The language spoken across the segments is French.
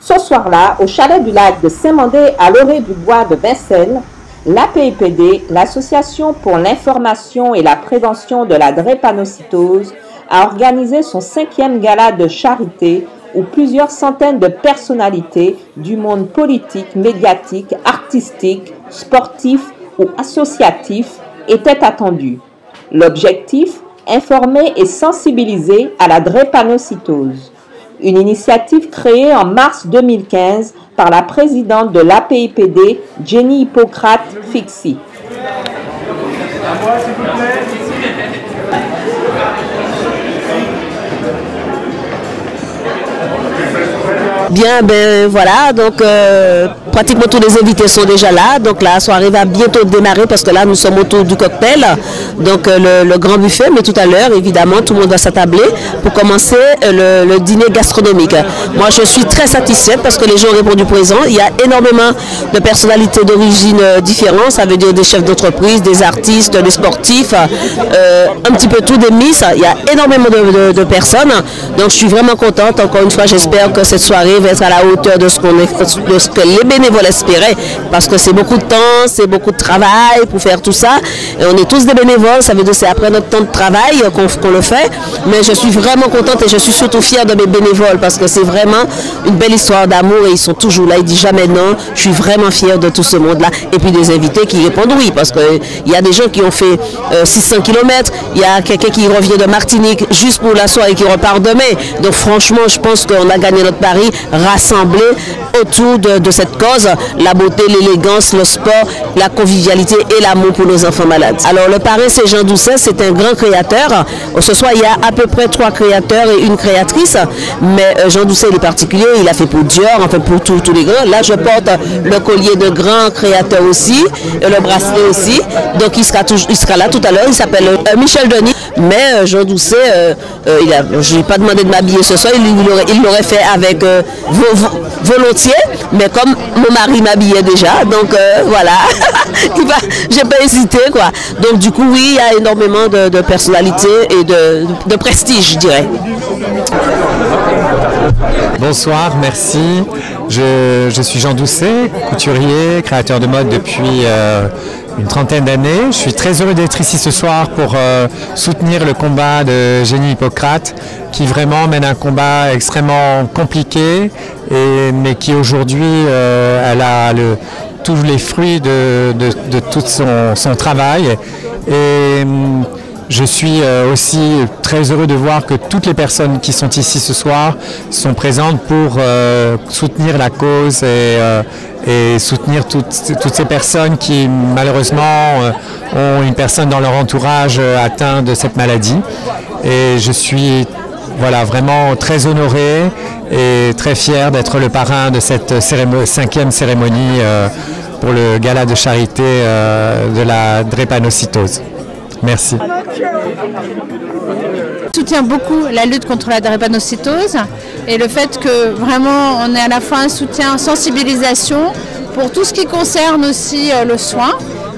Ce soir-là, au chalet du lac de Saint-Mandé à l'Orée-du-Bois de Vincennes, l'APIPD, l'Association pour l'information et la prévention de la drépanocytose, a organisé son 5e gala de charité où plusieurs centaines de personnalités du monde politique, médiatique, artistique, sportif ou associatif étaient attendues. L'objectif, informer et sensibiliser à la drépanocytose. Une initiative créée en mars 2015 par la présidente de l'APIPD, Jenny Hippocrate Fixi. Bien, ben voilà, donc pratiquement tous les invités sont déjà là, donc la soirée va bientôt démarrer parce que là nous sommes autour du cocktail, donc le grand buffet, mais tout à l'heure évidemment tout le monde va s'attabler pour commencer le dîner gastronomique. Moi je suis très satisfaite parce que les gens ont répondu présent, il y a énormément de personnalités d'origine différentes, ça veut dire des chefs d'entreprise, des artistes, des sportifs, un petit peu tout, des miss, il y a énormément de personnes, donc je suis vraiment contente, encore une fois j'espère que cette soirée va être à la hauteur de ce que les bénévoles espéraient, parce que c'est beaucoup de temps, c'est beaucoup de travail pour faire tout ça, et on est tous des bénévoles, ça veut dire que c'est après notre temps de travail qu'on le fait, mais je suis vraiment contente et je suis surtout fière de mes bénévoles, parce que c'est vraiment une belle histoire d'amour et ils sont toujours là, ils disent jamais non, je suis vraiment fière de tout ce monde-là, et puis des invités qui répondent oui, parce qu'il y a des gens qui ont fait 600 km, il y a quelqu'un qui revient de Martinique juste pour la soirée et qui repart demain, donc franchement je pense qu'on a gagné notre pari, rassemblés autour de cette cause, la beauté, l'élégance, le sport, la convivialité et l'amour pour nos enfants malades. Alors le parrain c'est Jean Doucet, c'est un grand créateur. Ce soir il y a à peu près 3 créateurs et une créatrice, mais Jean Doucet il est particulier, il a fait pour Dior, enfin pour tous les grands. Là je porte le collier de grand créateur aussi, et le bracelet aussi, donc il sera là tout à l'heure, il s'appelle Michel Denis, mais Jean Doucet, je n'ai pas demandé de m'habiller ce soir, il l'aurait fait avec volontiers, mais comme mon mari m'habillait déjà, donc voilà, j'ai pas hésité quoi. Donc du coup oui, il y a énormément de personnalités et de prestige, je dirais. Bonsoir, merci. Je suis Jean Doucet, couturier, créateur de mode depuis une trentaine d'années. Je suis très heureux d'être ici ce soir pour soutenir le combat de Jenny Hippocrate, qui vraiment mène un combat extrêmement compliqué, mais qui aujourd'hui elle a tous les fruits de tout son travail. Et je suis aussi très heureux de voir que toutes les personnes qui sont ici ce soir sont présentes pour soutenir la cause et soutenir toutes ces personnes qui malheureusement ont une personne dans leur entourage atteinte de cette maladie. Et je suis vraiment très honoré et très fier d'être le parrain de cette 5e cérémonie pour le gala de charité de la drépanocytose. Merci. Je soutiens beaucoup la lutte contre la drépanocytose et le fait que vraiment on ait à la fois un soutien, sensibilisation pour tout ce qui concerne aussi le soin,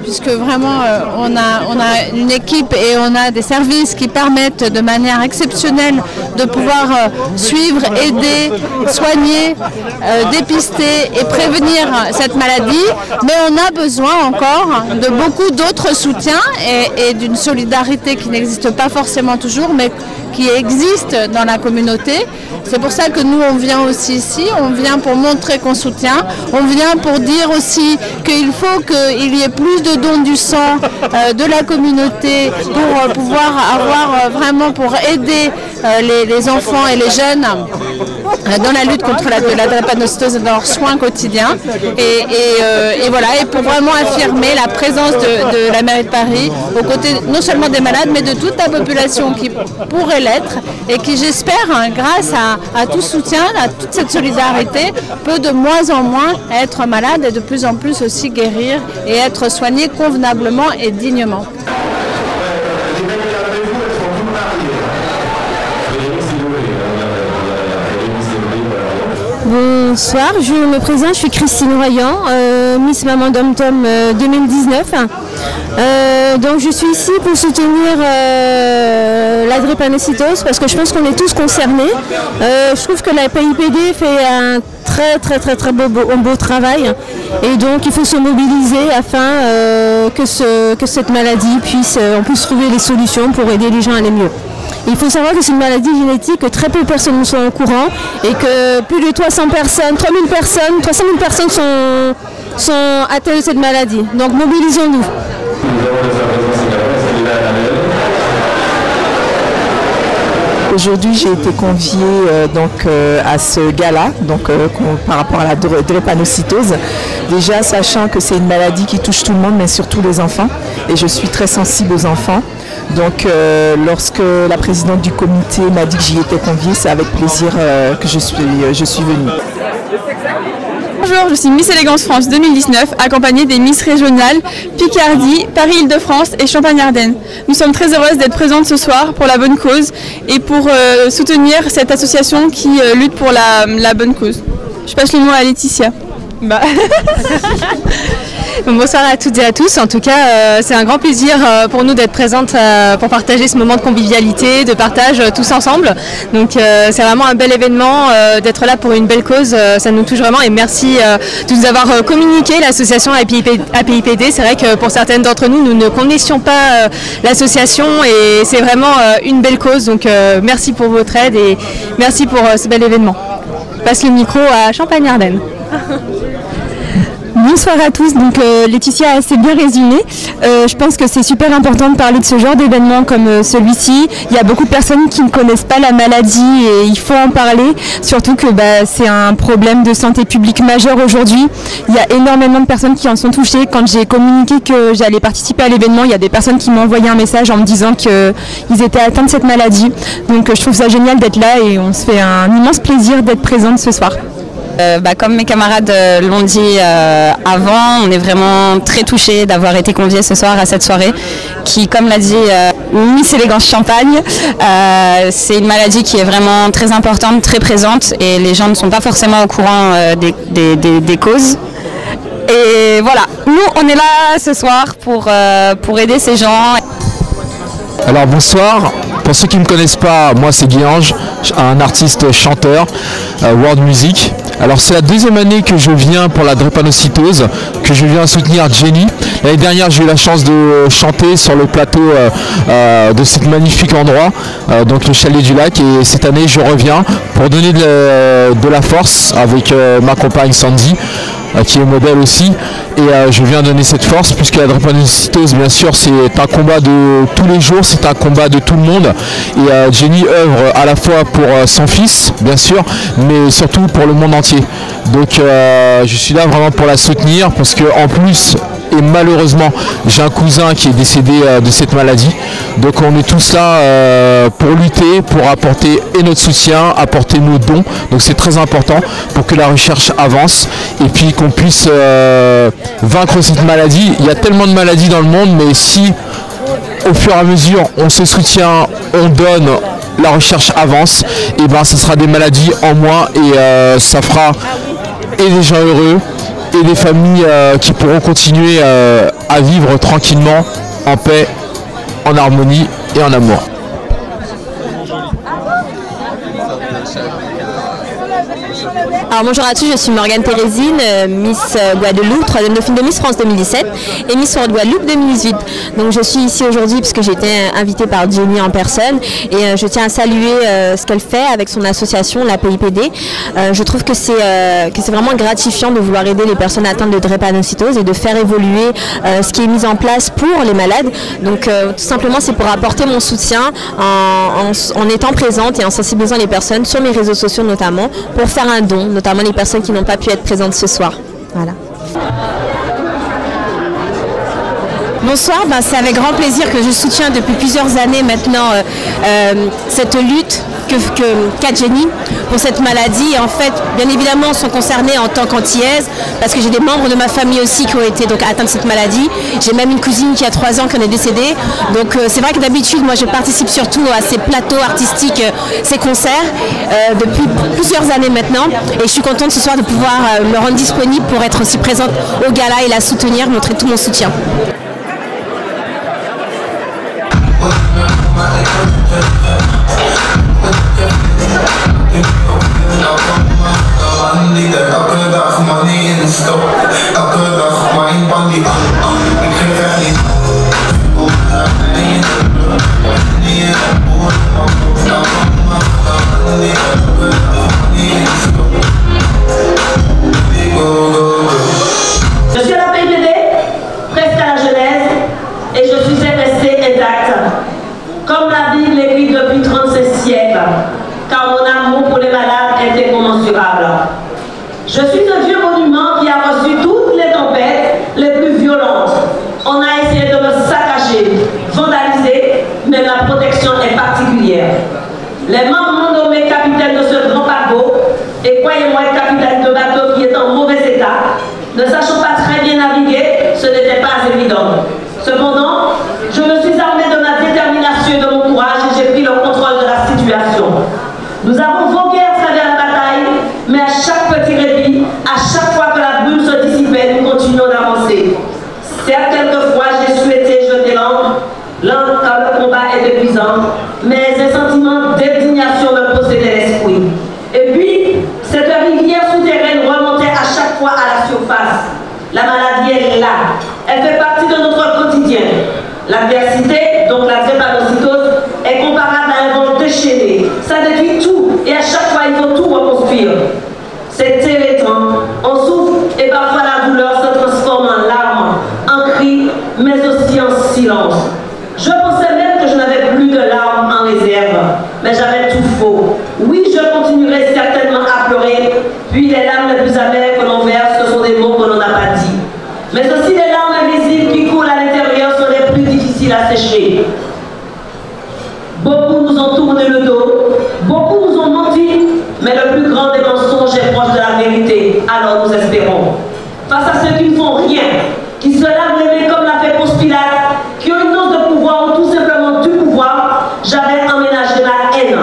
puisque vraiment on a une équipe et on a des services qui permettent de manière exceptionnelle de pouvoir suivre, aider, soigner, dépister et prévenir cette maladie, mais on a besoin encore de beaucoup d'autres soutiens et d'une solidarité qui n'existe pas forcément toujours, mais qui existe dans la communauté. C'est pour ça que nous on vient aussi ici, on vient pour montrer qu'on soutient, on vient pour dire aussi qu'il faut qu'il y ait plus de dons du sang de la communauté pour pouvoir avoir vraiment pour aider les enfants et les jeunes dans la lutte contre la drépanocytose dans leurs soins quotidiens et voilà, et pour vraiment affirmer la présence de la mairie de Paris aux côtés non seulement des malades mais de toute la population qui pourrait l'être et qui j'espère grâce à tout soutien, à toute cette solidarité peut de moins en moins être malade et de plus en plus aussi guérir et être soigné convenablement et dignement. Bonsoir, je me présente, je suis Christine Royan, Miss Maman Dom Tom 2019. Donc je suis ici pour soutenir la drépanocytose parce que je pense qu'on est tous concernés. Je trouve que la PIPD fait un très beau travail et donc il faut se mobiliser afin que cette maladie on puisse trouver des solutions pour aider les gens à aller mieux. Il faut savoir que c'est une maladie génétique, que très peu de personnes sont au courant et que plus de 300 000 personnes sont atteintes de cette maladie. Donc mobilisons-nous. Aujourd'hui, j'ai été conviée à ce gala par rapport à la drépanocytose. Déjà, sachant que c'est une maladie qui touche tout le monde, mais surtout les enfants. Et je suis très sensible aux enfants. Donc, lorsque la présidente du comité m'a dit que j'y étais conviée, c'est avec plaisir que je suis venue. Bonjour, je suis Miss Élégance France 2019, accompagnée des Miss régionales Picardie, Paris-Île-de-France et Champagne-Ardenne. Nous sommes très heureuses d'être présentes ce soir pour la bonne cause et pour soutenir cette association qui lutte pour la bonne cause. Je passe le mot à Laetitia. Bonsoir à toutes et à tous. En tout cas, c'est un grand plaisir pour nous d'être présentes pour partager ce moment de convivialité, de partage tous ensemble. Donc c'est vraiment un bel événement d'être là pour une belle cause. Ça nous touche vraiment et merci de nous avoir communiqué l'association APIPD. C'est vrai que pour certaines d'entre nous, nous ne connaissions pas l'association et c'est vraiment une belle cause. Donc merci pour votre aide et merci pour ce bel événement. Je passe le micro à Champagne-Ardenne. Bonsoir à tous, donc Laetitia a assez bien résumé. Je pense que c'est super important de parler de ce genre d'événement comme celui-ci. Il y a beaucoup de personnes qui ne connaissent pas la maladie et il faut en parler, surtout que c'est un problème de santé publique majeur aujourd'hui. Il y a énormément de personnes qui en sont touchées. Quand j'ai communiqué que j'allais participer à l'événement, il y a des personnes qui m'ont envoyé un message en me disant qu'ils étaient atteints de cette maladie. Donc je trouve ça génial d'être là et on se fait un immense plaisir d'être présente ce soir. Comme mes camarades l'ont dit avant, on est vraiment très touchés d'avoir été conviés ce soir à cette soirée qui, comme l'a dit Miss Élégance Champagne, c'est une maladie qui est vraiment très importante, très présente et les gens ne sont pas forcément au courant des causes. Et voilà, nous on est là ce soir pour aider ces gens. Alors bonsoir, pour ceux qui ne me connaissent pas, moi c'est Guy Ange, un artiste chanteur, world music. Alors c'est la deuxième année que je viens pour la drépanocytose, que je viens soutenir Jenny. L'année dernière j'ai eu la chance de chanter sur le plateau de cet magnifique endroit, donc le Chalet du Lac, et cette année je reviens pour donner de la force avec ma compagne Sandy, qui est modèle aussi, et je viens donner cette force puisque la drépanocytose bien sûr c'est un combat de tous les jours, c'est un combat de tout le monde et Jenny œuvre à la fois pour son fils bien sûr mais surtout pour le monde entier, donc je suis là vraiment pour la soutenir parce que en plus et malheureusement j'ai un cousin qui est décédé de cette maladie, donc on est tous là pour lutter, pour apporter et notre soutien, apporter nos dons, donc c'est très important pour que la recherche avance et puis qu'on puisse vaincre cette maladie. Il y a tellement de maladies dans le monde, mais si au fur et à mesure on se soutient, on donne, la recherche avance, et ben ça sera des maladies en moins et ça fera et des gens heureux et des familles qui pourront continuer à vivre tranquillement, en paix, en harmonie et en amour. Alors bonjour à tous, je suis Morgane Thérésine, Miss Guadeloupe, 3e dauphine de Miss France 2017 et Miss World Guadeloupe 2018. Donc je suis ici aujourd'hui parce que j'ai été invitée par Jenny en personne et je tiens à saluer ce qu'elle fait avec son association, la PIPD. Je trouve que c'est vraiment gratifiant de vouloir aider les personnes atteintes de drépanocytose et de faire évoluer ce qui est mis en place pour les malades. Donc tout simplement c'est pour apporter mon soutien en étant présente et en sensibilisant les personnes sur mes réseaux sociaux notamment pour faire un don, notamment les personnes qui n'ont pas pu être présentes ce soir. Voilà. Bonsoir, c'est avec grand plaisir que je soutiens depuis plusieurs années maintenant cette lutte qu'a Jenny pour cette maladie. Et en fait, bien évidemment, sont concernés en tant qu'antillaises parce que j'ai des membres de ma famille aussi qui ont été donc atteints de cette maladie. J'ai même une cousine qui a 3 ans qui en est décédée. Donc c'est vrai que d'habitude, moi je participe surtout à ces plateaux artistiques, ces concerts depuis plusieurs années maintenant. Et je suis contente ce soir de pouvoir me rendre disponible pour être aussi présente au gala et la soutenir, montrer tout mon soutien. Je suis à la PIPD, presque à la Genèse, et je suis restée intacte. Comme la Bible l'écrit depuis 36 siècles, car mon amour pour les malades est incommensurable. Je suis un vieux monument qui a reçu toutes les tempêtes les plus violentes. On a essayé de me saccager, vandaliser, mais ma protection est particulière. Les membres m'ont nommé capitaine de ce grand paquebot, et croyez-moi, capitaine de bateau qui est en mauvais état, ne sachant pas très bien naviguer, ce n'était pas évident. Cependant, je me suis armée de ma détermination et de mon courage et j'ai pris le contrôle de la situation. Nous avons vogué à travers la bataille, mais à chaque petit répit, à chaque fois que la brume se dissipait, nous continuons d'avancer. Certes, quelquefois, j'ai souhaité jeter l'ancre, car le combat est épuisant, mais un sentiment d'indignation me possédait l'esprit. Et puis, cette rivière souterraine remontait à chaque fois à la surface. La maladie est là. Elle fait partie de notre quotidien. L'adversité, donc la drépanocytose, est comparable à un vent déchaîné. Ça détruit tout et à chaque fois il faut tout reconstruire. C'est télétrant. On souffre et parfois la douleur se transforme en larmes, en cris, mais aussi en silence. Je pensais même que je n'avais plus de larmes en réserve, mais j'avais tout faux. Oui, je continuerai certainement à pleurer, puis les larmes les plus amères que l'on verse, ce sont des mots que l'on n'a pas dit. Mais aussi les larmes invisibles qui coulent à l'intérieur sont les plus difficiles à sécher. Beaucoup nous ont tourné le dos, beaucoup nous ont menti, mais le plus grand des mensonges est proche de la vérité, alors nous espérons. Face à ceux qui ne font rien, qui se lavent les mains comme l'a fait Ponce Pilate, qui ont une dose de pouvoir ou tout simplement du pouvoir, j'avais emménagé la haine.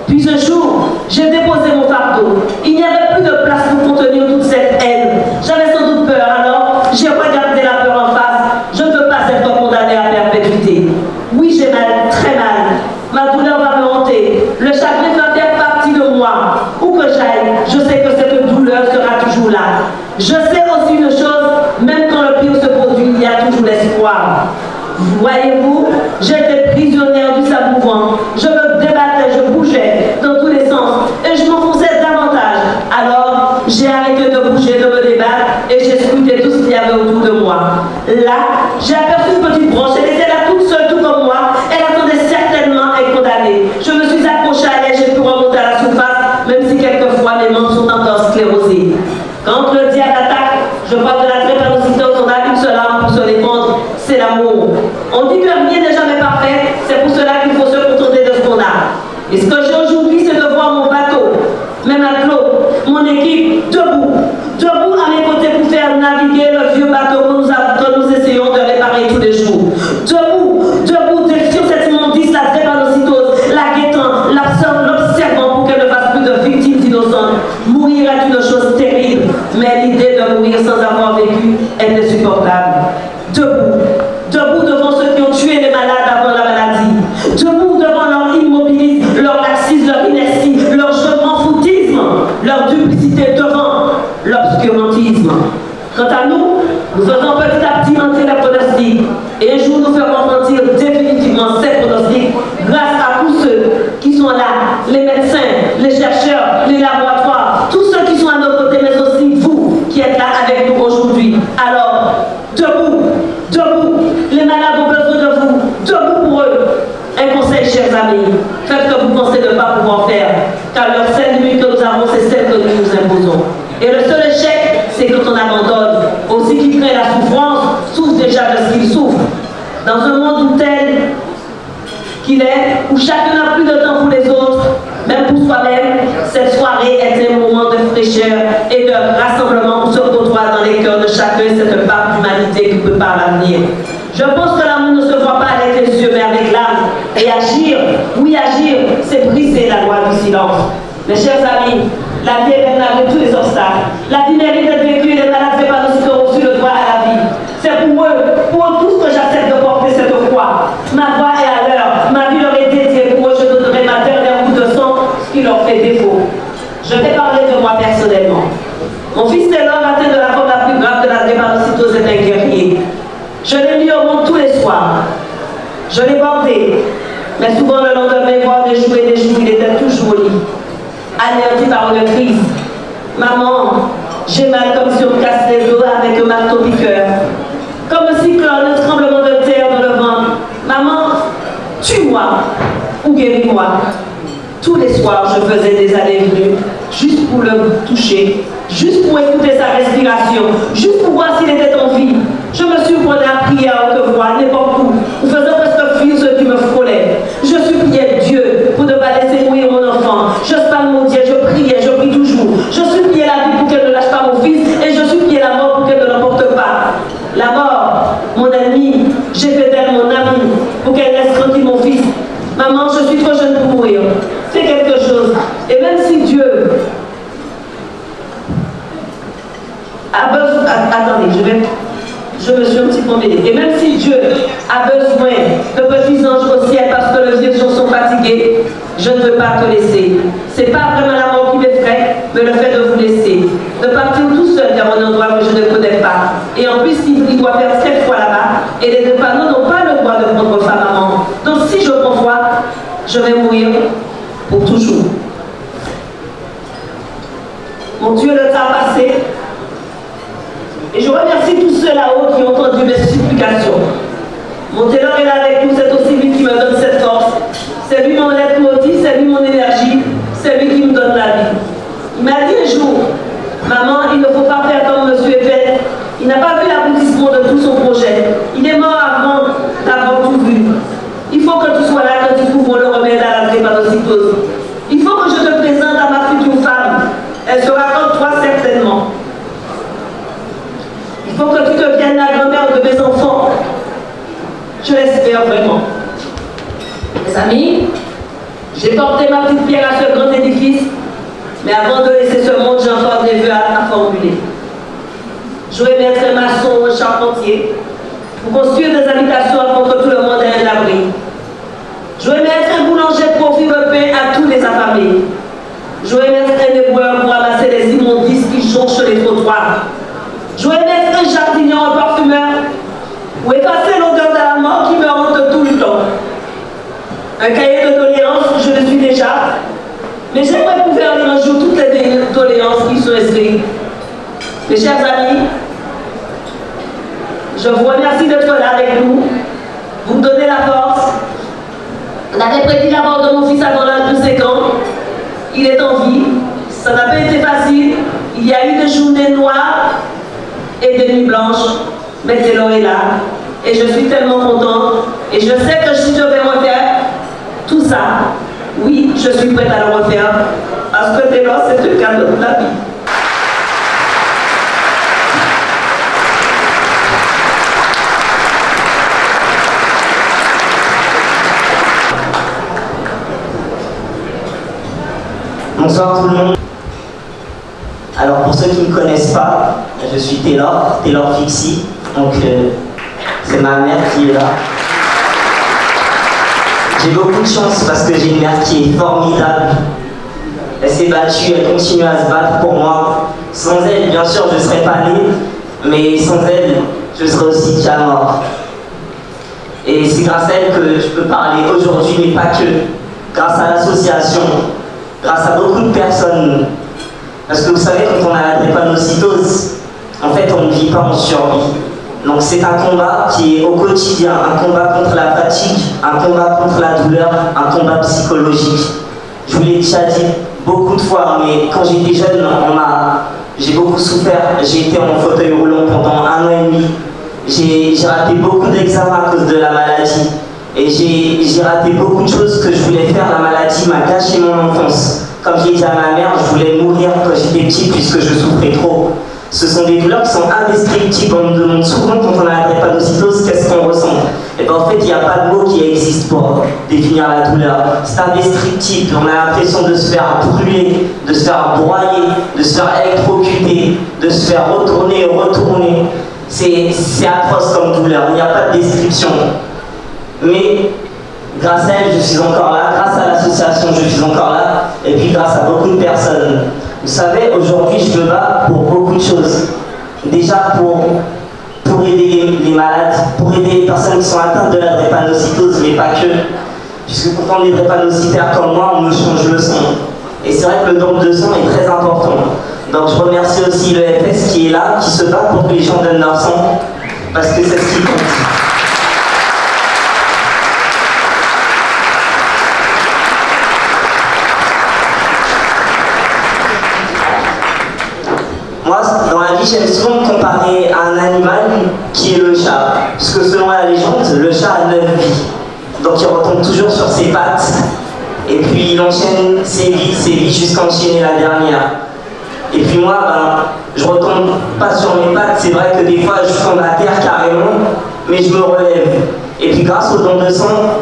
Puis un jour, j'ai déposé mon fardeau. Il n'y avait plus de place pour contenir toute cette haine. J'avais sans doute peur, alors j'ai regardé la peur en face. Je ne veux pas être condamné à perpétuité. Oui, j'ai mal, très mal. Ma douleur va me hanter. Le chagrin va faire partie de moi. Où que j'aille, je sais que cette douleur sera toujours là. Je sais aussi une chose, même quand le pire se produit, il y a toujours l'espoir. Voyez-vous, j'étais prisonnière du sable mouvant. Je me débattais, je bougeais dans tous les sens et je m'enfonçais davantage. Alors, j'ai arrêté de bouger, de me débattre et j'ai scruté tout ce qu'il y avait autour de moi. Là, j'ai aperçu une petite branche. Elle était là toute seule, tout comme moi. Elle attendait certainement à être condamnée. Je me suis accrochée à elle, j'ai pu remonter à la surface, même si quelquefois mes membres sont encore sclérosés. Quand le diable attaque, je crois que la drépanocytose, on a une seule arme pour se défendre, c'est l'amour. On dit que rien n'est jamais parfait, c'est pour cela qu'il faut se contenter de ce qu'on a. Et ce que j'ai aujourd'hui, c'est de voir mon bateau, mes matelots, mon équipe, debout à mes côtés pour faire naviguer le vieux bateau que nous essayons de réparer tous les jours. Debout sur cette immondice, la drépanocytose, la guettant, l'observant pour qu'elle ne fasse plus de victimes innocentes. Mourir est une chose terrible, mais l'idée de mourir sans avoir vécu est insupportable. Debout devant ceux qui ont tué les malades avant la maladie. Debout devant leur immobilisme, leur laxisme, leur inertie, leur je m'en foutisme, leur duplicité devant l'obscurantisme. Quant à nous, nous faisons petit à petit mentir les pronostics. Et un jour, nous ferons mentir définitivement ces pronostics grâce à tous ceux qui sont là, les médecins, les chercheurs, les laboratoires, tous ceux qui sont à nos côtés, mais aussi vous qui êtes là avec nous aujourd'hui. Alors, debout, les malades ont besoin de vous, debout pour eux. Un conseil, chers amis, faites ce que vous pensez ne pas pouvoir faire, car leur seule limite que nous avons, c'est celle que nous nous imposons. Et le seul échec, c'est quand on abandonne. Aussi qui crée la souffrance, souffre déjà de ce qu'il souffre. Dans un monde tel qu'il est, où chacun n'a plus de temps pour les autres, même pour soi-même, cette soirée est un moment de fraîcheur et de rassemblement où se côtoie dans les cœurs de chacun cette part d'humanité qui prépare l'avenir. Je pense que l'amour ne se voit pas avec les yeux, mais avec l'âme. Et agir, oui agir, c'est briser la loi du silence. Mes chers amis, la vie est belle avec tous les obstacles. La vie mérite d'être vécue et les malades drépanocytoses ont reçu le droit à la vie. C'est pour eux tous que j'accepte de porter cette croix. Ma voix est à l'heure, ma vie leur est dédiée. Pour eux, je donnerai ma dernière goutte de sang, ce qui leur fait défaut. Je vais parler Mais souvent le lendemain, voir des jours, il était toujours au lit, anéanti par une crise. Maman, j'ai mal comme si on me casse les dos avec un marteau-piqueur. Comme un cyclone, un tremblement de terre dans le ventre. Maman, tue-moi ou guéris-moi. Tous les soirs, je faisais des allées-venues, juste pour le toucher, juste pour écouter sa respiration, juste pour voir s'il était en vie. Je me surprenais à prier à haute voix, n'importe où, ou faisant presque fuir ceux qui me frôlaient. Je suppliais Dieu pour ne pas laisser mourir mon enfant. Je psalmodiais, je priais, je prie toujours. Je suppliais la vie pour qu'elle ne lâche pas mon fils, et je suppliais la mort pour qu'elle ne l'emporte pas. La mort, mon ennemi, j'ai fait d'elle mon ami, pour qu'elle laisse tranquille mon fils. Maman, je suis trop jeune pour mourir. Fais quelque chose. Et même si Dieu a besoin... Attendez, je me suis un petit peu emmêlée. Et même si Dieu a besoin de petits anges au ciel parce que les vieux jours sont fatigués, je ne veux pas te laisser. C'est pas vraiment la mort qui m'effraie, mais le fait de vous laisser. De partir tout seul vers un endroit que je ne connais pas. Et en plus, il doit faire 7 fois là-bas. Et les deux panneaux n'ont pas le droit de prendre femme maman. Donc si je prends foi, je vais mourir pour toujours. Mon Dieu, le temps a passé. Et je remercie tous ceux là-haut qui ont entendu mes supplications. Mon ténor est là avec nous, c'est aussi lui qui me donne cette force. C'est lui mon leitmotiv, c'est lui mon énergie, c'est lui qui me donne la vie. Il m'a dit un jour, maman, il ne faut pas faire comme monsieur est fait. Il n'a pas vu l'aboutissement de tout son projet. Il est mort avant d'avoir tout vu. Il faut que tu sois là quand tu trouves le remède à la drépanocytose. Il faut que je te présente à ma future femme. Elle sera comme toi certainement. Il faut que tu deviennes la grand-mère de mes enfants. Je l'espère vraiment. Mes amis, j'ai porté ma petite pierre à ce grand édifice, mais avant de laisser ce monde, j'ai encore des vœux à formuler. Je vais mettre un maçon ou un charpentier pour construire des habitations afin que tout le monde ait un abri. Je vais mettre un boulanger pour offrir le pain à tous les affamés. Je vais mettre un éboueur pour ramasser les immondices qui jonchent les trottoirs. Je vais mettre un jardinier, un parfumeur pour effacer l'odeur de la mort qui me hante tout le temps. Un cahier de doléances, je le suis déjà, mais j'aimerais pouvoir lire un jour toutes les doléances qui sont inscrites. Mes chers amis, je vous remercie d'être là avec nous. Vous me donnez la force. On avait prédit la mort de mon fils avant l'âge de 5 ans. Il est en vie. Ça n'a pas été facile. Il y a eu des journées noires et des nuits blanches. Mais Taylor est là. Et je suis tellement contente. Et je sais que si je vais refaire tout ça, oui, je suis prête à le refaire. Parce que Taylor, c'est le cadeau de la vie. Bonsoir tout le monde. Alors pour ceux qui ne me connaissent pas, je suis Taylor Fixie, donc c'est ma mère qui est là. J'ai beaucoup de chance parce que j'ai une mère qui est formidable. Elle s'est battue, elle continue à se battre pour moi. Sans elle, bien sûr, je ne serais pas né, mais sans elle, je serais aussi déjà mort. Et c'est grâce à elle que je peux parler aujourd'hui, mais pas que. Grâce à l'association, grâce à beaucoup de personnes. Parce que vous savez, quand on a la drépanocytose, en fait, on ne vit pas en survie. Donc c'est un combat qui est au quotidien, un combat contre la fatigue, un combat contre la douleur, un combat psychologique. Je vous l'ai déjà dit beaucoup de fois, mais quand j'étais jeune, j'ai beaucoup souffert. J'ai été en fauteuil roulant pendant 1 an et demi. J'ai raté beaucoup d'examens à cause de la maladie. Et j'ai raté beaucoup de choses que je voulais faire. La maladie m'a gâché mon enfance. Comme j'ai dit à ma mère, je voulais mourir quand j'étais petit puisque je souffrais trop. Ce sont des douleurs qui sont indescriptibles. On me demande souvent quand on a la drépanocytose qu'est-ce qu'on ressent. Et bien en fait, il n'y a pas de mots qui existent pour définir la douleur. C'est indescriptible. On a l'impression de se faire brûler, de se faire broyer, de se faire électrocuter, de se faire retourner et retourner. C'est atroce comme douleur. Il n'y a pas de description. Mais grâce à elle, je suis encore là. Grâce à l'association, je suis encore là. Et puis grâce à beaucoup de personnes. Vous savez, aujourd'hui, je me bats pour beaucoup de choses. Déjà pour aider les malades, pour aider les personnes qui sont atteintes de la drépanocytose, mais pas que. puisque quand on est drépanocytaire comme moi, on me change le sang. Et c'est vrai que le don de sang est très important. Donc je remercie aussi l'EFS qui est là, qui se bat pour que les gens donnent leur sang, parce que c'est ce qui compte. Moi, dans la vie, j'aime souvent me comparer à un animal qui est le chat. Parce que selon la légende, le chat a 9 vies. Donc il retombe toujours sur ses pattes. Et puis il enchaîne ses vies jusqu'à enchaîner la dernière. Et puis moi, je retombe pas sur mes pattes. C'est vrai que des fois, je tombe à terre carrément, mais je me relève. Et puis grâce au don de sang,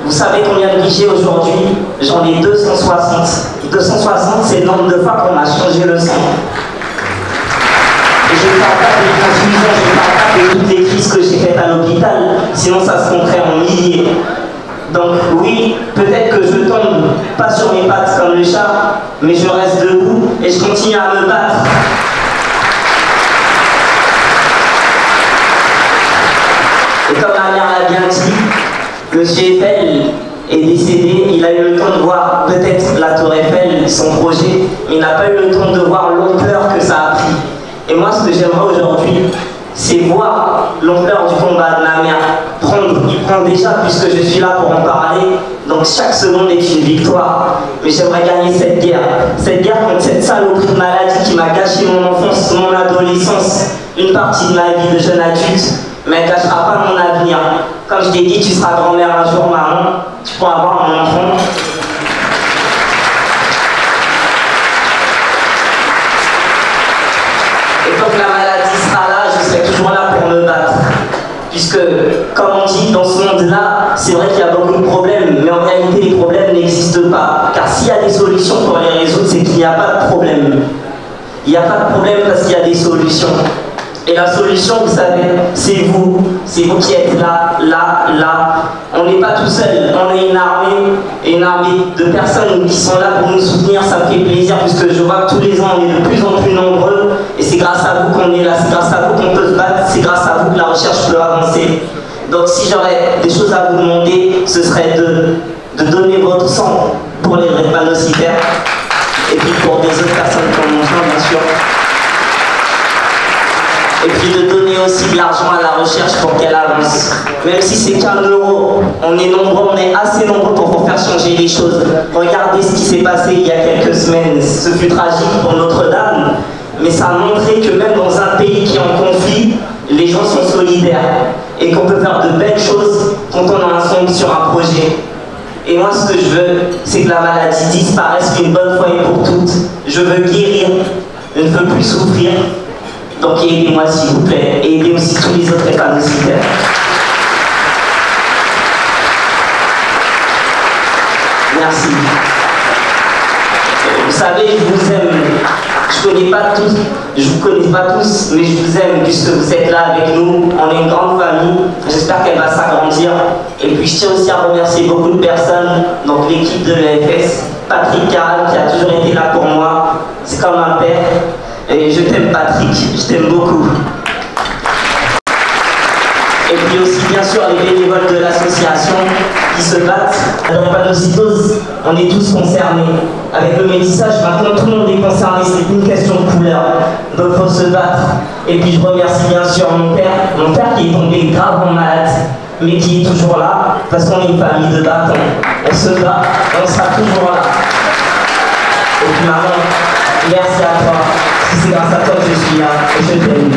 vous savez combien de guichets aujourd'hui? J'en ai 260. 260, c'est le nombre de fois qu'on m'a changé le sang. Et je ne parle pas des transfusions, je ne parle pas de toutes les crises que j'ai faites à l'hôpital, sinon ça se compterait en milliers. Donc oui, peut-être que je tombe pas sur mes pattes comme le chat, mais je reste debout et je continue à me battre. Et comme ma mère l'a bien dit, Monsieur Eiffel est décédé, il a eu le temps de voir peut-être la tour Eiffel, son projet, mais il n'a pas eu le temps de voir l'ampleur que ça a pris. Et moi, ce que j'aimerais aujourd'hui, c'est voir l'ampleur du combat de ma mère. Il prend déjà, puisque je suis là pour en parler, donc chaque seconde est une victoire. Mais j'aimerais gagner cette guerre contre cette saloperie de maladie qui m'a gâché mon enfance, mon adolescence, une partie de ma vie de jeune adulte, mais elle ne gâchera pas mon avenir. Comme je t'ai dit, tu seras grand-mère un jour, maman, tu pourras avoir un enfant. Et tant que la maladie sera là, je serai toujours là pour me battre. Puisque, comme on dit, dans ce monde-là, c'est vrai qu'il y a beaucoup de problèmes, mais en réalité, les problèmes n'existent pas. Car s'il y a des solutions pour les résoudre, c'est qu'il n'y a pas de problème. Il n'y a pas de problème parce qu'il y a des solutions. Et la solution, vous savez, c'est vous qui êtes là. On n'est pas tout seul, on est une armée de personnes qui sont là pour nous soutenir. Ça me fait plaisir puisque je vois que tous les ans on est de plus en plus nombreux et c'est grâce à vous qu'on est là, c'est grâce à vous qu'on peut se battre, c'est grâce à vous que la recherche peut avancer. Donc si j'aurais des choses à vous demander, ce serait de donner votre sang pour les drépanocytaires et puis pour des autres personnes qui en ont besoin, bien sûr. Et puis de donner aussi de l'argent à la recherche pour qu'elle avance. Même si c'est qu'1 euro, on est nombreux, on est assez nombreux pour faire changer les choses. Regardez ce qui s'est passé il y a quelques semaines. Ce fut tragique pour Notre-Dame, mais ça a montré que même dans un pays qui est en conflit, les gens sont solidaires et qu'on peut faire de belles choses quand on a un son sur un projet. Et moi, ce que je veux, c'est que la maladie disparaisse une bonne fois et pour toutes. Je veux guérir, je ne veux plus souffrir. Donc aidez-moi s'il vous plaît, et aidez aussi tous les autres drépanocytaires. Merci. Vous savez, je vous aime. Je vous connais pas tous, mais je vous aime puisque vous êtes là avec nous. On est une grande famille. J'espère qu'elle va s'agrandir. Et puis je tiens aussi à remercier beaucoup de personnes, donc l'équipe de l'EFS, Patrick Caral qui a toujours été là pour moi. C'est comme un père. Et je t'aime Patrick, je t'aime beaucoup. Et puis aussi bien sûr les bénévoles de l'association qui se battent. La drépanocytose, on est tous concernés. Avec le métissage, maintenant tout le monde est concerné, c'est une question de couleur. Donc il faut se battre. Et puis je remercie bien sûr mon père qui est tombé gravement malade, mais qui est toujours là, parce qu'on est une famille de battants. On se bat, on sera toujours là. Et puis maman, merci à toi. C'est grâce à toi que je suis là et je t'aime.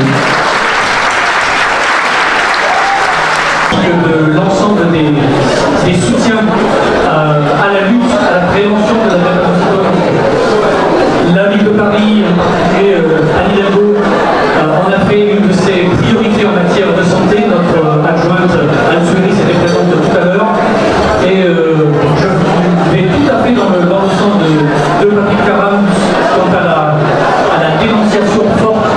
De l'ensemble des soutiens à la lutte, à la prévention de la drépanocytose. La ville de Paris, en particulier Anne Hidalgo, en a fait une de ses priorités en matière de santé. Notre adjointe Anne Souris était présente tout à l'heure. Et je vais tout à fait dans le sens de Patrick Caram quant à la dénonciation forte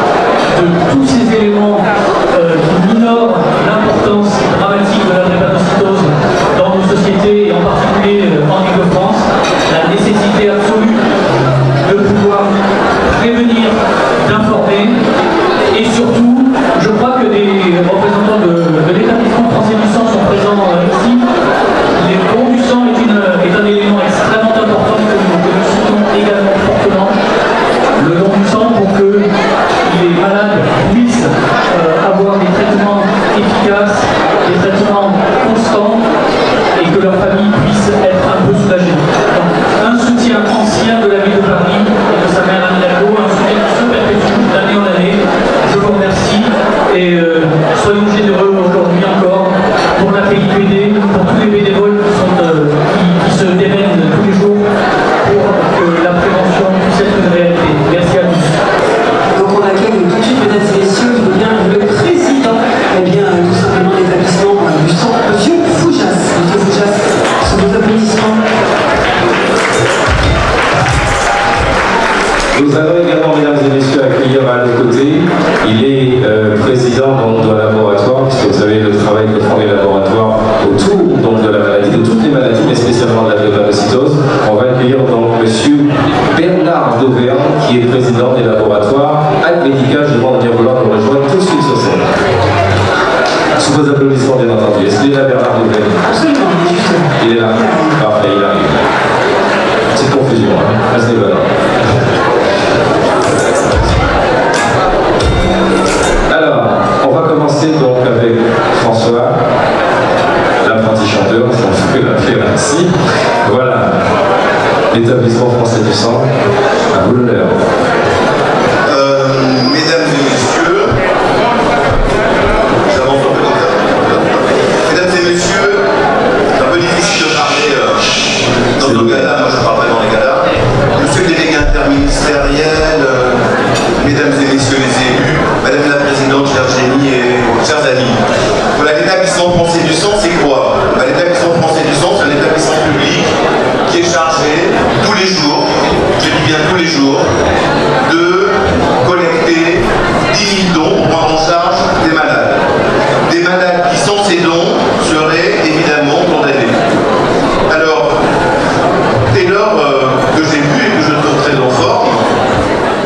de tous ces éléments qui minorent l'importance dramatique de la drépanocytose dans nos sociétés et en particulier en Île-de-France, la nécessité Il est président donc, d'un laboratoire, puisque vous savez le travail que font les laboratoires autour donc, de la maladie, de toutes les maladies, mais spécialement de la drépanocytose. On va accueillir donc M. Bernard d'Auvergne, qui est président des laboratoires Admedica. Je demande bien vouloir nous rejoindre tout de suite sur scène. Sous vos applaudissements, bien entendu. Est-ce qu'il est là, Bernard d'Auvergne? Il est là. Parfait, il arrive. Petite confusion, hein. À ce niveau-là. Alors, on va commencer donc avec François, l'apprenti chanteur, si on peut l'appeler ainsi. Voilà, l'établissement français du sang, à vous l'honneur. Mesdames et messieurs, j'avance un peu comme ça. Mesdames et messieurs, c'est un peu difficile de parler dans nos galas, moi je parle pas dans les galas. Monsieur le délégué interministériel, mesdames et messieurs les élus, madame la présidente, chère Génie et chers amis. Voilà, l'établissement français du sang, c'est quoi? L'établissement français du sang, c'est un établissement public qui est chargé tous les jours, je dis bien tous les jours, de collecter 10 000 dons pour prendre en charge des malades. Des malades qui, sans ces dons, seraient évidemment condamnés. Alors, dès lors que j'ai vu et que je trouve très en forme,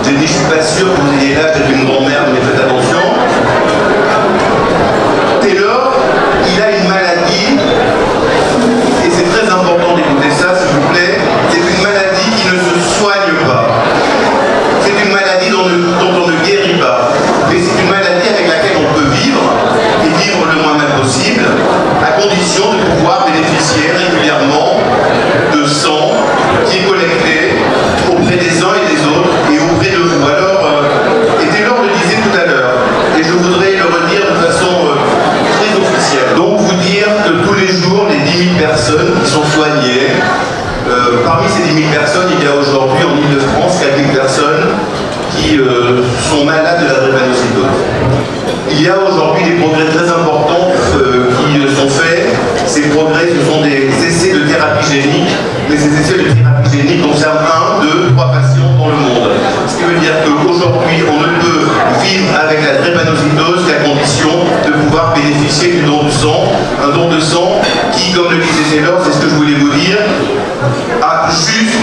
j'ai dit, je suis pas sûr que vous ayez l'âge d'être une grand-mère, mais faites attention. Dès lors, il a une maladie, et c'est très important d'écouter ça, s'il vous plaît, c'est une maladie qui ne se soigne pas. C'est une maladie dont on ne guérit pas. Mais c'est une maladie avec laquelle on peut vivre, et vivre le moins mal possible, à condition de pouvoir bénéficier régulièrement de sang qui est collecté auprès des uns et des autres, et auprès de vous. Alors, et Taylor le disait tout à l'heure, et je voudrais le redire de façon très officielle. Donc vous dire que tous les jours, les 10 000 personnes qui sont soignées, parmi ces 10 000 personnes, il y a aujourd'hui en Ile-de-France 4 000 personnes qui sont malades de la drépanocytose. Il y a aujourd'hui des progrès très importants qui sont faits. Ces progrès, ce sont des essais de thérapie génique, mais ces essais de thérapie génique concernent 1, 2, 3 patients dans le monde. Ce qui veut dire qu'aujourd'hui, on ne peut vivre avec la drépanocytose qu'à condition de pouvoir bénéficier du don de sang. Un don de sang qui, comme le disait Taylor, c'est ce que je voulais vous dire, a juste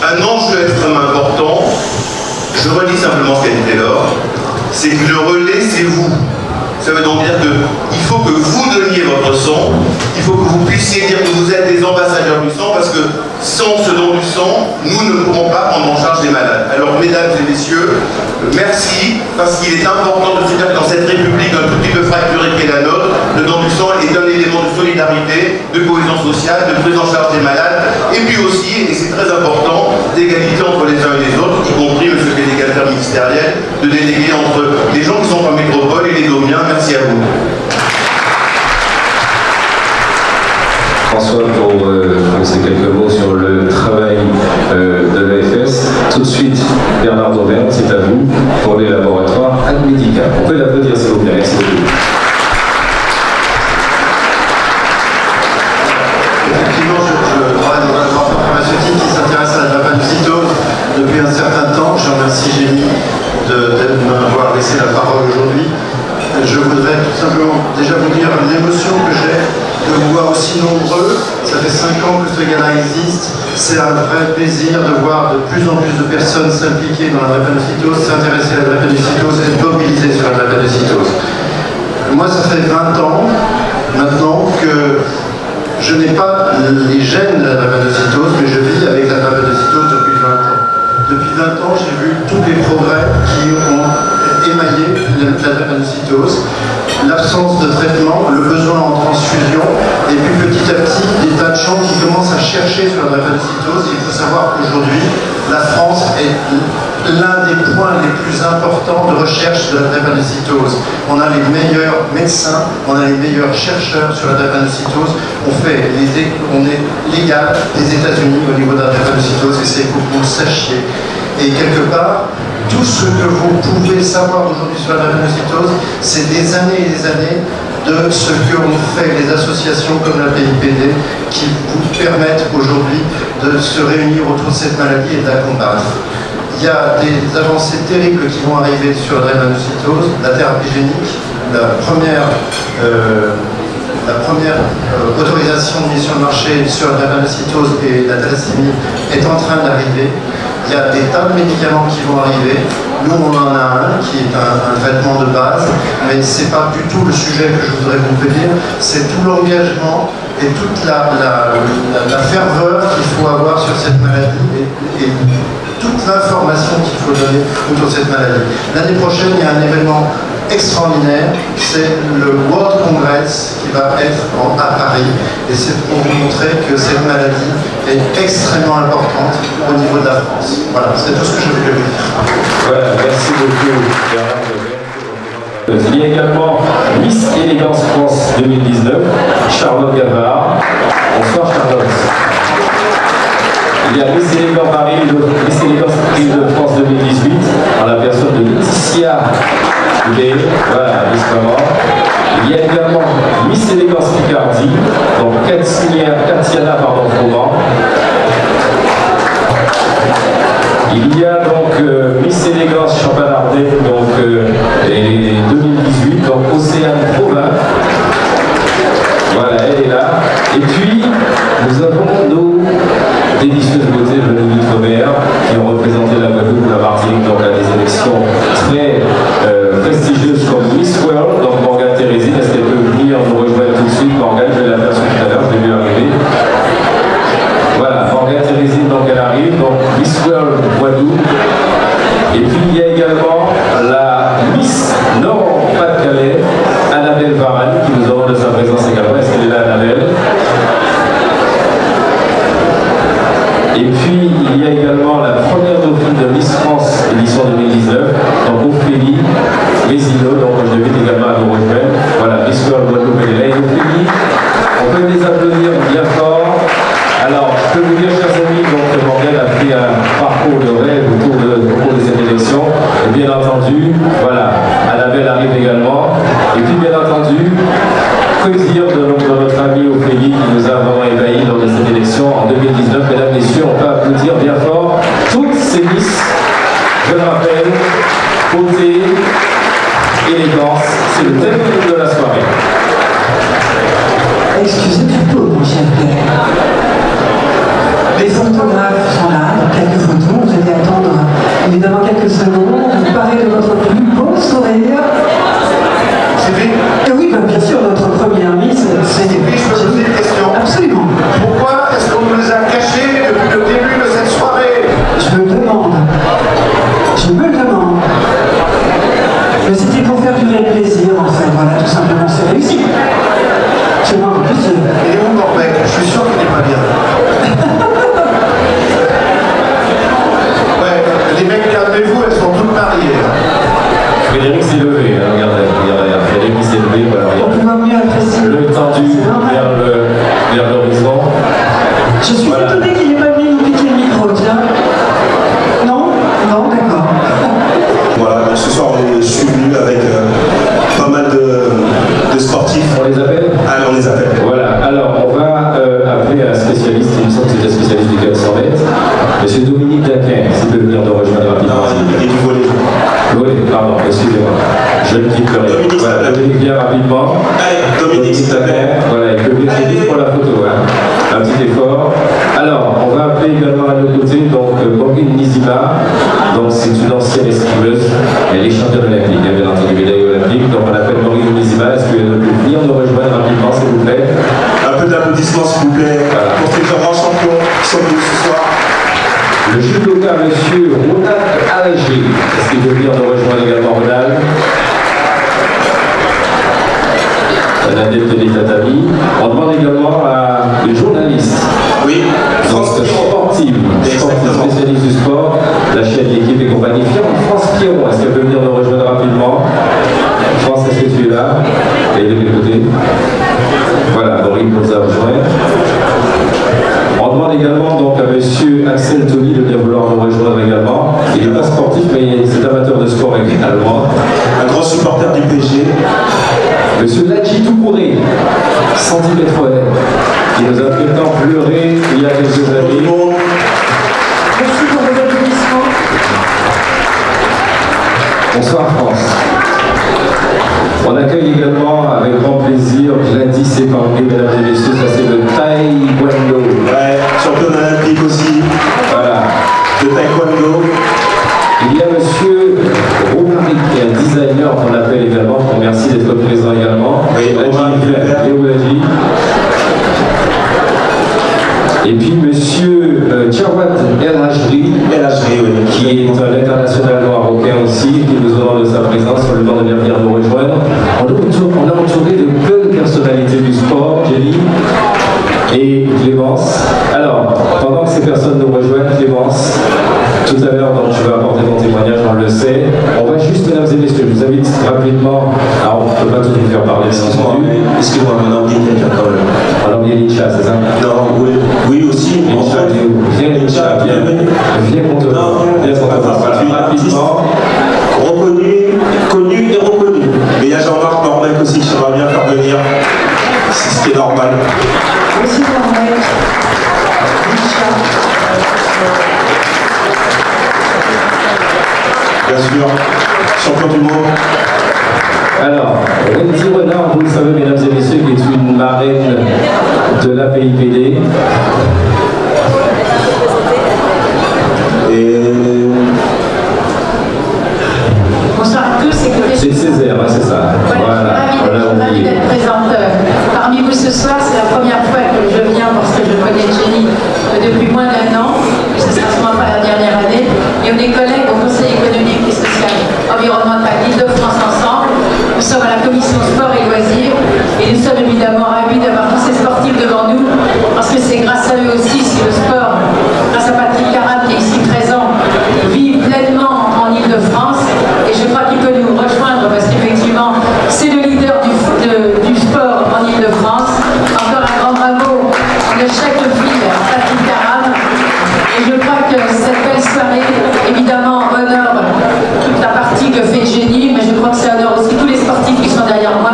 un enjeu extrêmement important. Je relis simplement ce qu'a dit Taylor, c'est que le relais, c'est vous. Ça veut donc dire qu'il faut que vous donniez votre sang, il faut que vous puissiez dire que vous êtes des ambassadeurs du sang, parce que sans ce don du sang, nous ne pourrons pas prendre en charge les malades. Alors, mesdames et messieurs, merci, parce qu'il est important de se dire que dans cette République un tout petit peu fracturée qui est la nôtre, le don du sang est un élément de solidarité, de cohésion sociale, de prise en charge des malades, et puis aussi, et c'est très important, d'égalité entre les uns et les autres, y compris, monsieur le délégué interministériel, de déléguer entre les gens qui sont en métropole et les domiens. Merci à vous. François, pour ces quelques mots sur le travail de l'AFS. Tout de suite, Bernard d'Auvergne, c'est à vous pour les laboratoires Admedica. On peut l'applaudir, s'il vous plaît. Merci beaucoup. Effectivement, je travaille dans un laboratoire pharmaceutique qui s'intéresse à la drépanocytose depuis un certain temps. Je remercie Génie de m'avoir laissé la parole aujourd'hui. Je voudrais tout simplement déjà vous dire l'émotion que j'ai de vous voir aussi nombreux. Ça fait 5 ans que ce gala existe. C'est un vrai plaisir de voir de plus en plus de personnes s'impliquer dans la drépanocytose, s'intéresser à la drépanocytose et être mobilisées sur la drépanocytose. Moi, ça fait 20 ans maintenant que je n'ai pas les gènes de la drépanocytose, mais je vis avec la drépanocytose depuis 20 ans. Depuis 20 ans, j'ai vu tous les progrès qui ont émaillé la drépanocytose, l'absence de traitement, le besoin en transfusion, et puis petit à petit, des tas de gens qui commencent à chercher sur la drépanocytose. Il faut savoir qu'aujourd'hui, la France est l'un des points les plus importants de recherche de la drépanocytose. On a les meilleurs médecins, on a les meilleurs chercheurs sur la drépanocytose. On est légal des États-Unis au niveau de la drépanocytose, et c'est pour que vous le sachiez. Et quelque part, tout ce que vous pouvez savoir aujourd'hui sur la drépanocytose, c'est des années et des années de ce que ont fait les associations comme la PIPD qui vous permettent aujourd'hui de se réunir autour de cette maladie et de la combattre. Il y a des avancées terribles qui vont arriver sur la drépanocytose, la thérapie génique, la première autorisation de mise sur le marché sur la drépanocytose et la thalassémie est en train d'arriver. Il y a des tas de médicaments qui vont arriver. Nous, on en a un qui est un traitement de base, mais ce n'est pas du tout le sujet que je voudrais vous dire. C'est tout l'engagement et toute la ferveur qu'il faut avoir sur cette maladie et toute l'information qu'il faut donner autour de cette maladie. L'année prochaine, il y a un événement extraordinaire, c'est le World Congress qui va être à Paris, et c'est pour vous montrer que cette maladie est extrêmement importante au niveau de la France. Voilà, c'est tout ce que je voulais vous dire. Voilà, merci beaucoup. Il y a également Miss Élégance France 2019, Charlotte Gavard. Bonsoir Charlotte. Il y a Miss Élégance Paris, Miss Élégance de France 2018, en la personne de Laetitia Houdet, voilà, Miss Maman. Il y a également Miss Élégance Picardie, donc Katiana Froment. Il y a donc Miss Élégance Champagne-Ardenne, donc 2018, donc Océane Provin. Voilà, elle est là. Et puis, nous avons nos délicieuses beautés venues d'outre-mer qui ont représenté la Guadeloupe ou la Martinique donc à des élections très prestigieuses comme Miss World. Donc Morgane Thérésine, est-ce qu'elle peut venir nous rejoindre tout de suite? Morgane, je vais la faire tout à l'heure, je l'ai vu arriver. Voilà, Morgane Thérésine, donc elle arrive, donc Miss World Guadeloupe. Et puis il y a également la Miss Nord-Pas-de-Calais, Annabelle Varane, qui nous honore de sa présence également. Est-ce qu'elle est là, Annabelle? Et puis, il y a également la première dauphine de Miss France, édition 2019, donc Ophélie Mézino, donc je l'invite également à nous rejoindre. Voilà, Miss World Guadeloupe, elle est là. Et Ophélie, on peut les applaudir bien fort. Alors, je peux vous dire, chers amis, donc Morgane a pris un parcours de rêve au cours de cette élection. Et bien entendu, voilà, Annabelle arrive également. Et puis, bien entendu, plaisir de notre amie Ophélie qui nous a vraiment ébahis lors de cette élection en 2019. Mesdames, messieurs, on peut applaudir bien fort toutes ces Miss. Je le rappelle, beauté, élégance, c'est le thème de la soirée. Excusez du peu, mon cher père. Les photographes sont là, quelques photos, vous allez attendre évidemment quelques secondes, vous parlez de votre plus beau sourire. C'est vrai? Oui, bah, bien sûr, notre première Miss, c'est... Je peux poser une question? Absolument. Pourquoi est-ce qu'on nous les a cachés depuis le début de cette soirée? Je me le demande. Je me le demande. Mais c'était pour faire durer le plaisir, en fait, voilà, tout simplement, c'est réussi. Je m'en plus. Il est où Morbec? Je suis sûr qu'il n'est pas bien. Ouais, les mecs, calmez-vous, elles sont toutes mariées. Frédéric s'est levé, hein, regardez, Frédéric s'est levé, voilà, le tendu vers l'horizon. Je suis étonnée qu'il n'ait pas venu nous piquer le micro, tiens. Non? Non, d'accord. Voilà, donc ce soir je suis venu avec pas mal de sportifs. On les appelle? Allez, on les appelle. Voilà, alors on va appeler un spécialiste, il me semble que c'est un spécialiste du 400 mètres, monsieur Dominique Daquin, s'il peut venir nous rejoindre rapidement. Non, il est du volley. Volley, pardon, excusez-moi. Je ne quitte plus rien. Voilà, Dominique vient rapidement. Allez, Dominique, s'il te plaît. Voilà, il peut venir pour la photo, hein. Un petit effort. Alors, on va appeler également à nos côtés, donc Maureen Nizima, donc c'est une ancienne esquiveuse, elle est championne olympique, bien entendu, médaille olympique, donc on appelle Maureen Nizima, est-ce qu'elle peut venir nous rejoindre rapidement, s'il vous plaît? Un peu d'applaudissements, s'il vous plaît, voilà, pour ces grands champions qui sont venus ce soir. Le judoka, monsieur Ronald Allégé, est-ce qu'il veut venir nous rejoindre également, Ronald? Un adepte des tatamis. On demande également à des journalistes. Oui, sportive, spécialiste du sport, la chaîne L'équipe et compagnie. France Pierron, est-ce qu'elle peut venir nous rejoindre rapidement? France, est-ce que tu es là? Et de l'autre côté. Voilà, Maureen nous a rejoint. On demande également donc à monsieur Axel Tony de bien vouloir nous rejoindre également. Il n'est pas sportif, mais c'est amateur de sport également. Un grand supporter du PSG. Monsieur Ladji Toukouré, 110 mètres qui nous a fait tant pleurer il y a quelques années. Merci pour vos applaudissements. Bonsoir France. On accueille également avec grand plaisir Gladys Epangé, mesdames et messieurs, ça c'est le Taekwondo. Ouais, championne olympique aussi. Voilà. De Taekwondo. Il y a monsieur Romaric, qui est un designer qu'on appelle également, qu'on remercie d'être présent également. Oui, Léo. Et puis monsieur Jawad El Hajri, oui. qui est un international marocain aussi, qui nous honore de sa présence sur le banc de venir nous rejoindre. On a entouré de belles personnalités du sport, Jenny et Clémence. Alors, pendant que ces personnes nous rejoignent, Clémence, tout à l'heure, donc tu vas apporter ton témoignage, on le sait. On va juste, mesdames et messieurs, je vous invite rapidement. Alors, on ne peut pas tout vous faire parler, excuse-moi, mon anglais est quelqu'un quand même. En anglais, Licha, c'est ça? Non, oui aussi. Viens, Licha, viens qu'on te voilà, rapidement. Reconnu, connu et reconnu. Mais il y a Jean-Marc Mormec aussi qui va bien faire venir. C'est ce qui est normal. Monsieur Mormec, Licha. Bien sûr, champion du monde. Alors, Wendy Renard, vous le savez, mesdames et messieurs, qui est une marraine de la PIPD. Bonsoir à tous. C'est Césaire, hein, c'est ça. Voilà, je suis ravie d'être présente parmi vous ce soir. C'est la première fois que je viens parce que je connais Jenny depuis moins d'1 an. Ce sera sûrement pas la dernière année. Et on est collègues au Conseil économique et social environnemental d'Île-de-France ensemble. Nous sommes à la commission sport et loisirs et nous sommes évidemment ravis d'avoir tous ces sportifs devant nous parce que c'est grâce à eux aussi si le sport, grâce à Patrick Caram qui est ici présent, vit pleinement en Île-de-France et je crois qu'il peut nous rejoindre parce qu'effectivement c'est le leader du sport en Île-de-France. Encore un grand bravo de chaque fille Patrick Caram et je crois que cette belle soirée évidemment honore toute la partie que fait Jenny, mais je crois que ça honore aussi tous les sportifs qui sont derrière moi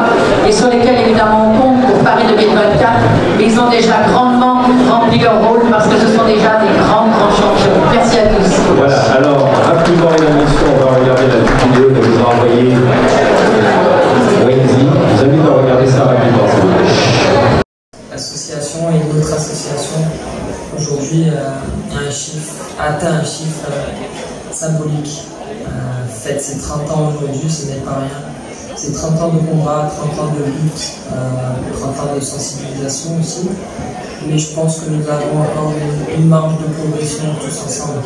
et sur lesquels évidemment on compte pour Paris 2024, mais ils ont déjà grandement rempli leur rôle parce que ce sont déjà des grands champions. Merci à tous. Voilà, alors rapidement mesdames et messieurs, on va regarder la petite vidéo que vous a envoyée Wendy. Je vous invite à regarder ça rapidement s'il vous plaît. L'association et une autre association aujourd'hui atteint un chiffre symbolique. Fête ses 30 ans aujourd'hui, ce n'est pas rien. C'est 30 ans de combat, 30 ans de lutte, 30 ans de sensibilisation aussi. Mais je pense que nous avons encore une marge de progression tous ensemble.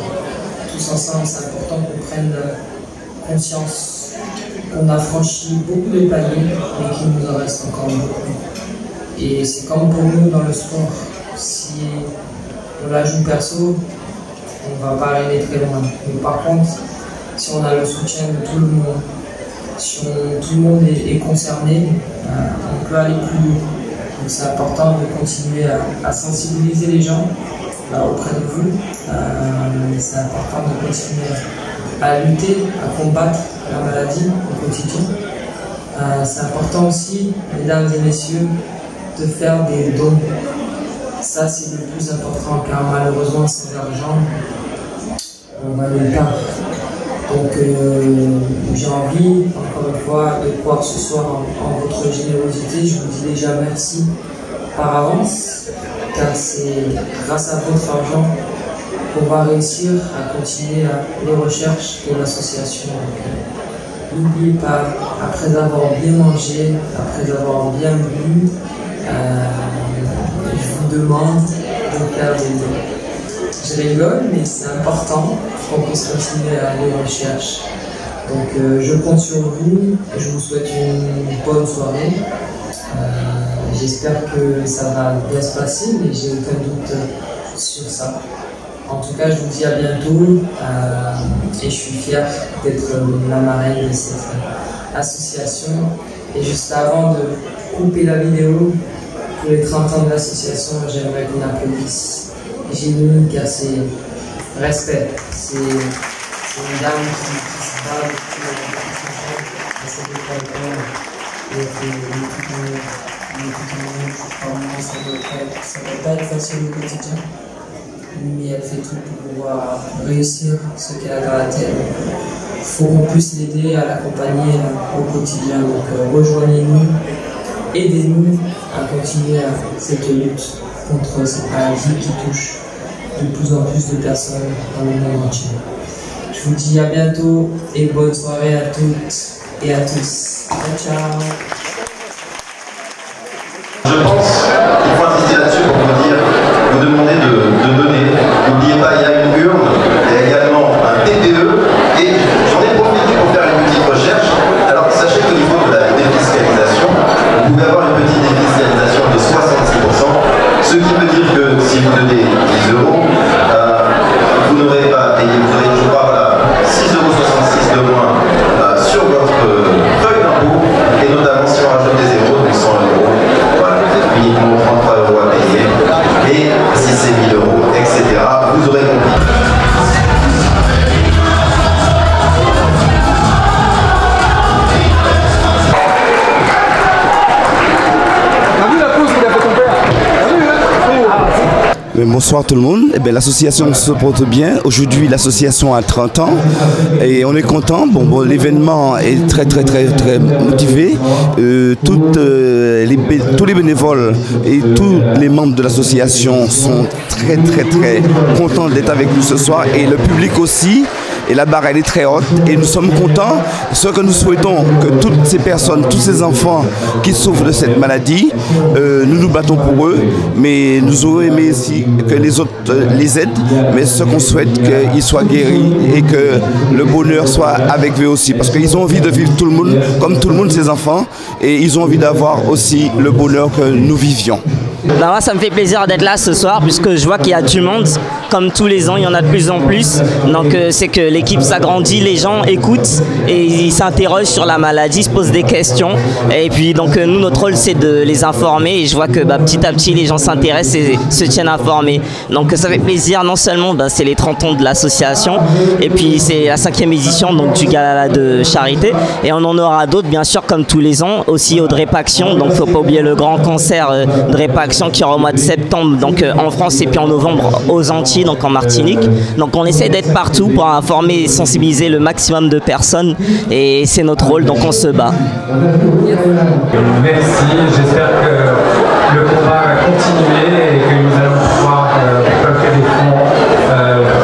Tous ensemble, c'est important qu'on prenne conscience qu'on a franchi beaucoup de paliers, mais qu'il nous en reste encore beaucoup. Et c'est comme pour nous dans le sport. Si on la joue perso, on ne va pas aller très loin. Mais par contre, si on a le soutien de tout le monde, si tout le monde est concerné, on peut aller plus loin. Donc c'est important de continuer à sensibiliser les gens auprès de vous. C'est important de continuer à lutter, à combattre la maladie au quotidien. C'est important aussi, mesdames et messieurs, de faire des dons. Ça c'est le plus important car malheureusement sans argent, on va nulle part. Donc j'ai envie, encore une fois, de croire ce soir en votre générosité. Je vous dis déjà merci par avance, car c'est grâce à votre argent qu'on va réussir à continuer les recherches de l'association. N'oubliez pas, après avoir bien mangé, après avoir bien bu, je vous demande de faire des dons. Je rigole, mais c'est important qu'on puisse continuer à aller en recherche. Donc je compte sur vous, je vous souhaite une bonne soirée. J'espère que ça va bien se passer, mais j'ai aucun doute sur ça. En tout cas, je vous dis à bientôt et je suis fier d'être la marraine de cette association. Et juste avant de couper la vidéo, pour les 30 ans de l'association, j'aimerais qu'on applaudisse Jenny qui a ses respects. C'est une dame qui se bat depuis la cette école. Ça ne doit pas être facile au quotidien, mais elle fait tout pour pouvoir réussir ce qu'elle a dans la tête. faut qu'on puisse l'aider à l'accompagner au quotidien. Donc rejoignez-nous, aidez-nous à continuer cette lutte contre cette maladie qui touche de plus en plus de personnes dans le monde entier. Je vous dis à bientôt et bonne soirée à toutes et à tous. Ciao, ciao. Je pense qu'il faut insister là-dessus pour vous demander de donner. N'oubliez pas, il y a une urne, il y a également un TPE et j'en ai profité pour faire une petite recherche. Alors sachez qu'au niveau de la défiscalisation, vous pouvez avoir une petite défiscalisation de 66%, ce qui veut dire que si vous donnez 10 euros, vous n'aurez pas payé, vous aurez, je crois, voilà, 6,66 € de moins sur votre feuille d'impôt, et notamment si on rajoute des zéros, donc 100 €, voilà, uniquement 33 € à payer, et si c'est 1000 €, etc., vous aurez compris. Bonsoir tout le monde. L'association se porte bien. Aujourd'hui, l'association a 30 ans et on est content. Bon, l'événement est très motivé. Tous les bénévoles et tous les membres de l'association sont très contents d'être avec nous ce soir, et le public aussi. Et la barre elle est très haute et nous sommes contents. Ce que nous souhaitons, que toutes ces personnes, tous ces enfants qui souffrent de cette maladie, nous nous battons pour eux, mais nous aurions aimé aussi que les autres les aident, mais ce qu'on souhaite, qu'ils soient guéris et que le bonheur soit avec eux aussi, parce qu'ils ont envie de vivre tout le monde, comme tout le monde, ces enfants, et ils ont envie d'avoir aussi le bonheur que nous vivions. Ben moi, ça me fait plaisir d'être là ce soir, puisque je vois qu'il y a du monde. Comme tous les ans, il y en a de plus en plus. Donc c'est que l'équipe s'agrandit, les gens écoutent et ils s'interrogent sur la maladie, se posent des questions. Et puis donc nous, notre rôle, c'est de les informer. Et je vois que petit à petit, les gens s'intéressent et se tiennent informés. Donc ça fait plaisir. Non seulement c'est les 30 ans de l'association, et puis c'est la 5e édition donc, du gala de charité. Et on en aura d'autres, bien sûr, comme tous les ans. Aussi au Drépaction. Donc faut pas oublier le grand concert Drépaction qui aura au mois de septembre donc en France, et puis en novembre aux Antilles, donc en Martinique. Donc on essaie d'être partout pour informer et sensibiliser le maximum de personnes, et c'est notre rôle, donc on se bat. Merci, j'espère que le combat va continuer et que nous allons pouvoir récolter des fonds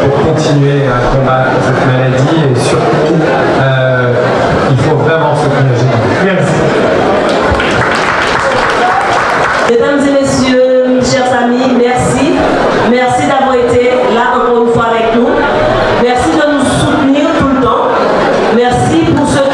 pour continuer à combattre cette maladie, et surtout il faut vraiment soutenir Génie. Merci. Mesdames et messieurs, chers amis, merci. Merci d'avoir été là encore une fois avec nous. Merci de nous soutenir tout le temps. Merci pour ce